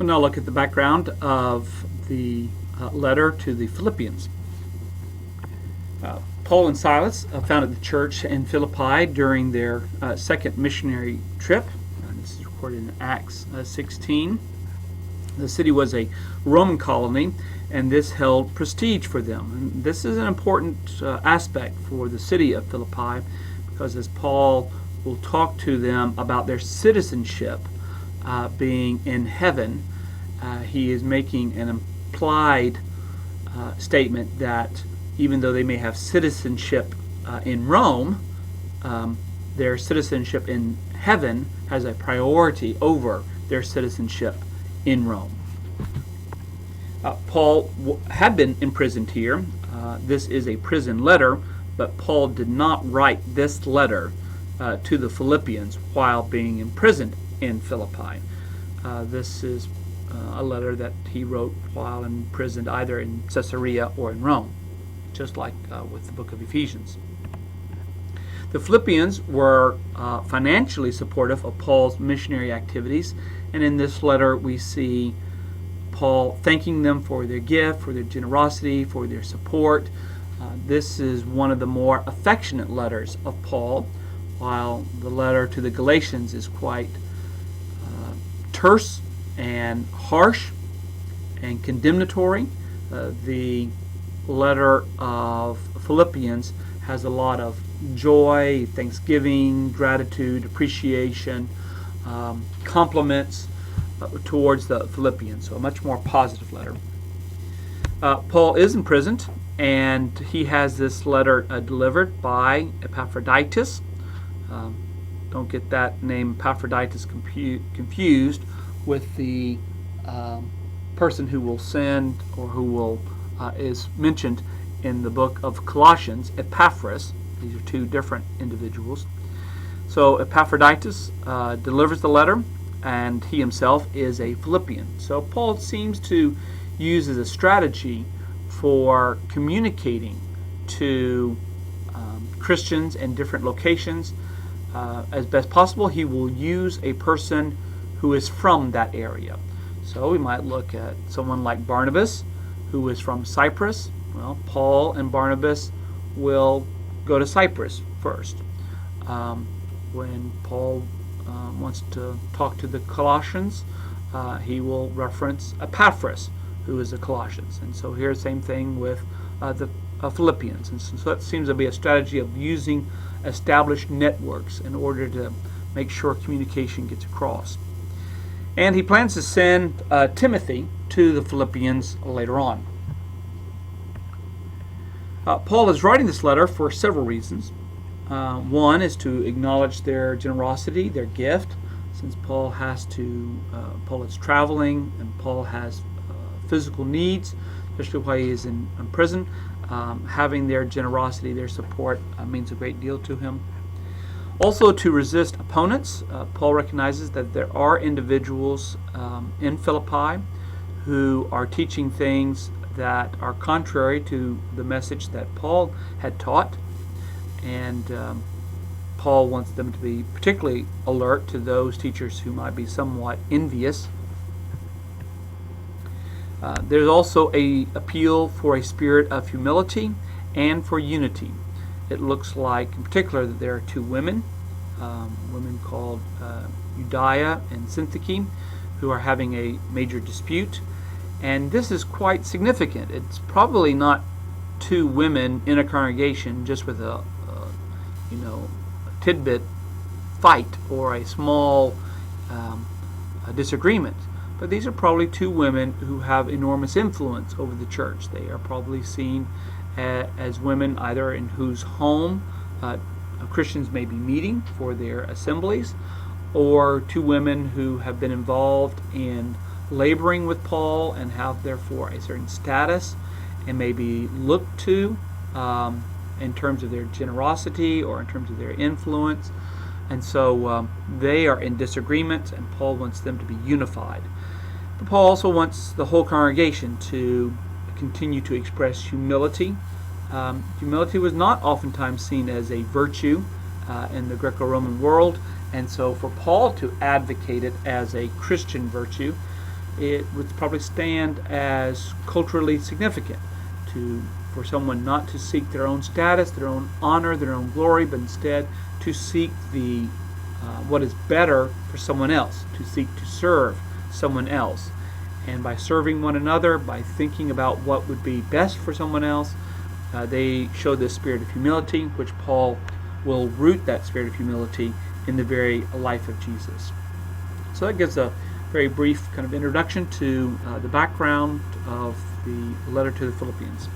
We'll now look at the background of the letter to the Philippians. Paul and Silas founded the church in Philippi during their second missionary trip. This is recorded in Acts 16. The city was a Roman colony, and this held prestige for them. And this is an important aspect for the city of Philippi, because as Paul will talk to them about their citizenship being in heaven, he is making an implied statement that even though they may have citizenship in Rome, their citizenship in heaven has a priority over their citizenship in Rome. Paul had been imprisoned here. This is a prison letter, but Paul did not write this letter to the Philippians while being imprisoned in Philippi. This is a letter that he wrote while imprisoned either in Caesarea or in Rome, just like with the book of Ephesians. The Philippians were financially supportive of Paul's missionary activities, and in this letter we see Paul thanking them for their gift, for their generosity, for their support. This is one of the more affectionate letters of Paul, while the letter to the Galatians is quite terse and harsh and condemnatory. The letter of Philippians has a lot of joy, thanksgiving, gratitude, appreciation, compliments towards the Philippians, so a much more positive letter. Paul is imprisoned, and he has this letter delivered by Epaphroditus. Don't get that name Epaphroditus confused with the person who will send, or who will is mentioned in the book of Colossians, Epaphras. These are two different individuals. So Epaphroditus delivers the letter, and he himself is a Philippian. So Paul seems to use as a strategy for communicating to Christians in different locations. As best possible, he will use a person who is from that area. So we might look at someone like Barnabas, who is from Cyprus. Well, Paul and Barnabas will go to Cyprus first. When Paul wants to talk to the Colossians, he will reference Epaphras, who is a Colossians. And so here, same thing with the Philippians. And so that seems to be a strategy of using established networks in order to make sure communication gets across. And he plans to send Timothy to the Philippians later on. Paul is writing this letter for several reasons. One is to acknowledge their generosity, their gift, since Paul is traveling, and Paul has physical needs, especially while he is in prison. Having their generosity, their support means a great deal to him. Also, to resist opponents. Paul recognizes that there are individuals in Philippi who are teaching things that are contrary to the message that Paul had taught, and Paul wants them to be particularly alert to those teachers who might be somewhat envious. There's also an appeal for a spirit of humility and for unity. It looks like, in particular, that there are two women called Euodia and Syntyche, who are having a major dispute. And this is quite significant. It's probably not two women in a congregation just with a tidbit fight or a small disagreement. But these are probably two women who have enormous influence over the church. They are probably seen as women either in whose home Christians may be meeting for their assemblies, or two women who have been involved in laboring with Paul and have therefore a certain status and may be looked to in terms of their generosity or in terms of their influence. And so they are in disagreement, and Paul wants them to be unified. But Paul also wants the whole congregation to continue to express humility. Humility was not oftentimes seen as a virtue in the Greco-Roman world, and so for Paul to advocate it as a Christian virtue it would probably stand as culturally significant for someone not to seek their own status, their own honor, their own glory, but instead to seek what is better for someone else, to seek to serve someone else. And by serving one another, by thinking about what would be best for someone else, they show this spirit of humility, which Paul will root that spirit of humility in the very life of Jesus. So that gives a very brief kind of introduction to the background of the letter to the Philippians.